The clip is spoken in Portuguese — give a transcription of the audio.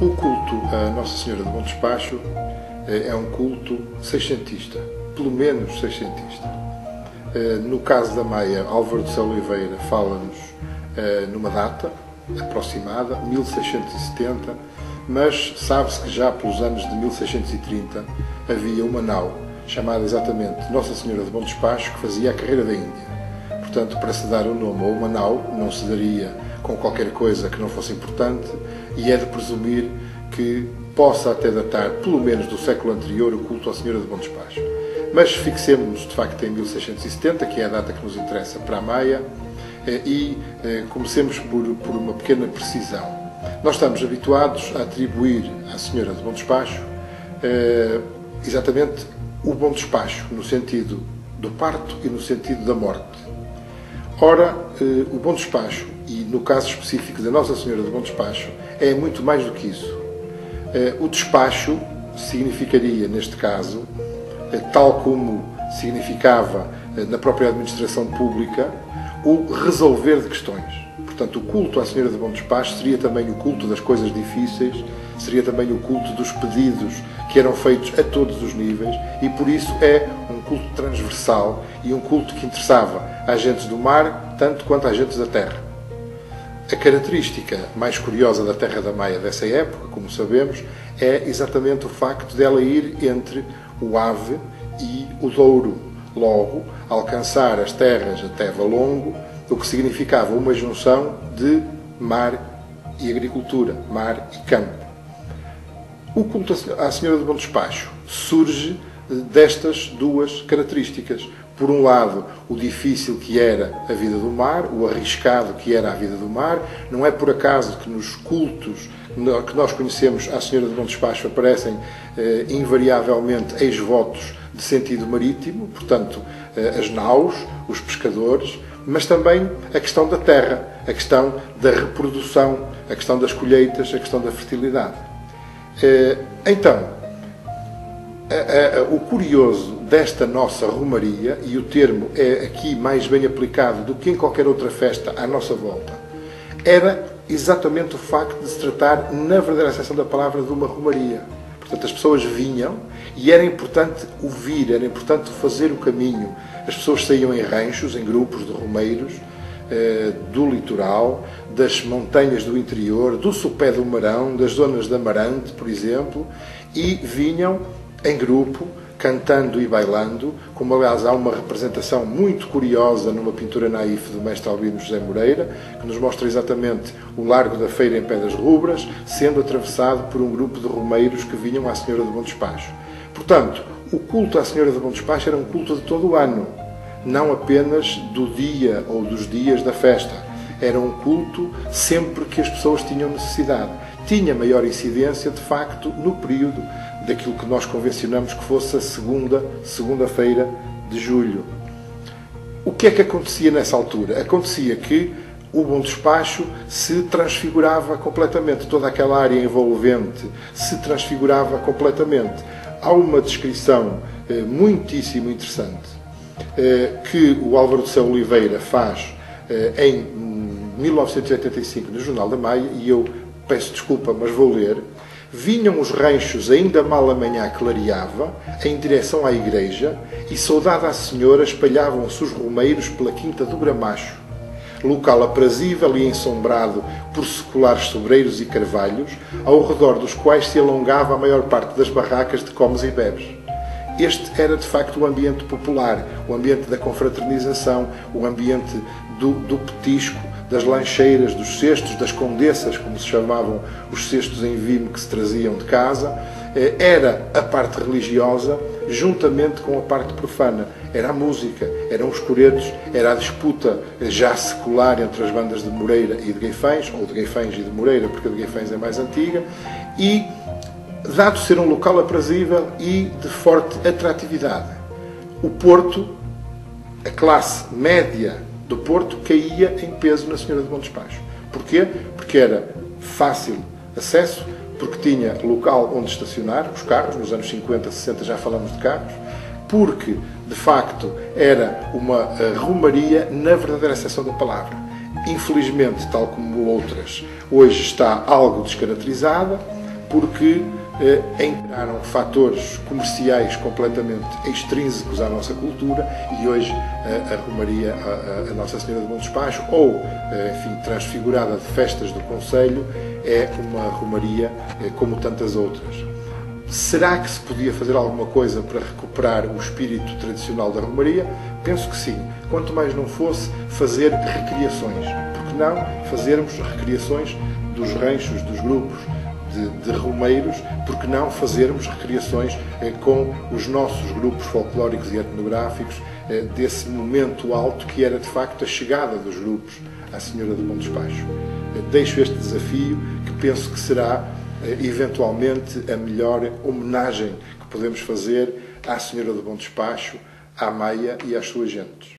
O culto a Nossa Senhora do Bom Despacho é um culto seiscentista, pelo menos seiscentista. No caso da Maia, Álvaro de Sá Oliveira fala-nos numa data aproximada, 1670, mas sabe-se que já pelos anos de 1630 havia uma nau chamada exatamente Nossa Senhora do Bom Despacho que fazia a carreira da Índia. Portanto, para se dar o nome a uma nau, não se daria com qualquer coisa que não fosse importante, e é de presumir que possa até datar, pelo menos do século anterior, o culto à Senhora do Bom Despacho. Mas fixemos-nos, de facto, em 1670, que é a data que nos interessa para a Maia, e comecemos por uma pequena precisão. Nós estamos habituados a atribuir à Senhora do Bom Despacho exatamente o bom despacho, no sentido do parto e no sentido da morte. Ora, o bom despacho, e no caso específico da Nossa Senhora do Bom Despacho, é muito mais do que isso. O despacho significaria, neste caso, tal como significava na própria administração pública, o resolver de questões. Portanto, o culto à Senhora do Bom Despacho seria também o culto das coisas difíceis, seria também o culto dos pedidos que eram feitos a todos os níveis, e por isso é um culto transversal e um culto que interessava a agentes do mar tanto quanto a agentes da terra. A característica mais curiosa da Terra da Maia dessa época, como sabemos, é exatamente o facto dela ir entre o Ave e o Douro, logo alcançar as terras até Valongo, o que significava uma junção de mar e agricultura, mar e campo. O culto à Senhora do Bom Despacho surge destas duas características. Por um lado, o difícil que era a vida do mar, o arriscado que era a vida do mar. Não é por acaso que nos cultos que nós conhecemos à Senhora do Bom Despacho aparecem invariavelmente ex-votos de sentido marítimo, portanto, as naus, os pescadores, mas também a questão da terra, a questão da reprodução, a questão das colheitas, a questão da fertilidade. Então, o curioso desta nossa romaria, e o termo é aqui mais bem aplicado do que em qualquer outra festa à nossa volta, era exatamente o facto de se tratar, na verdadeira acessão da palavra, de uma romaria. Portanto, as pessoas vinham e era importante ouvir, era importante fazer o caminho. As pessoas saíam em ranchos, em grupos de romeiros, do litoral, das montanhas do interior, do sopé do Marão, das zonas de Amarante, por exemplo, e vinham em grupo, cantando e bailando, como aliás há uma representação muito curiosa numa pintura naif do mestre Albino José Moreira, que nos mostra exatamente o Largo da Feira em Pedras Rubras, sendo atravessado por um grupo de romeiros que vinham à Senhora do Bom Despacho. Portanto, o culto à Senhora do Bom Despacho era um culto de todo o ano, não apenas do dia ou dos dias da festa. Era um culto sempre que as pessoas tinham necessidade. Tinha maior incidência, de facto, no período daquilo que nós convencionamos que fosse a segunda-feira de julho. O que é que acontecia nessa altura? Acontecia que o Bom Despacho se transfigurava completamente, toda aquela área envolvente se transfigurava completamente. Há uma descrição muitíssimo interessante que o Álvaro de Sá Oliveira faz em 1985 no Jornal da Maia, e eu peço desculpa, mas vou ler. Vinham os ranchos ainda mal amanhã clareava, em direção à igreja, e saudada a senhora espalhavam-se os romeiros pela quinta do Gramacho, local aprazível e ensombrado por seculares sobreiros e carvalhos, ao redor dos quais se alongava a maior parte das barracas de comes e bebes. Este era, de facto, o ambiente popular, o ambiente da confraternização, o ambiente do petisco, das lancheiras, dos cestos, das condessas, como se chamavam os cestos em vime que se traziam de casa. Era a parte religiosa, juntamente com a parte profana. Era a música, eram os coretos, era a disputa já secular entre as bandas de Moreira e de Gueifães, ou de Gueifães e de Moreira, porque a de Gueifães é mais antiga, e dado ser um local aprazível e de forte atratividade. O Porto, a classe média do Porto, caía em peso na Senhora do Bom Despacho. Porquê? Porque era fácil acesso, porque tinha local onde estacionar os carros, nos anos 50, 60 já falamos de carros, porque, de facto, era uma romaria na verdadeira acessão da palavra. Infelizmente, tal como outras, hoje está algo descaracterizada. porque entraram fatores comerciais completamente extrínsecos à nossa cultura e hoje a Romaria, a Nossa Senhora do Bom Despacho, ou, enfim, transfigurada de festas do Concelho, é uma Romaria como tantas outras. Será que se podia fazer alguma coisa para recuperar o espírito tradicional da Romaria? Penso que sim. Quanto mais não fosse fazer recriações. Porque não fazermos recriações dos ranchos, dos grupos de romeiros, porque não fazermos recriações com os nossos grupos folclóricos e etnográficos desse momento alto que era de facto a chegada dos grupos à Senhora do Bom Despacho. Deixo este desafio que penso que será eventualmente a melhor homenagem que podemos fazer à Senhora do Bom Despacho, à Maia e às suas gentes.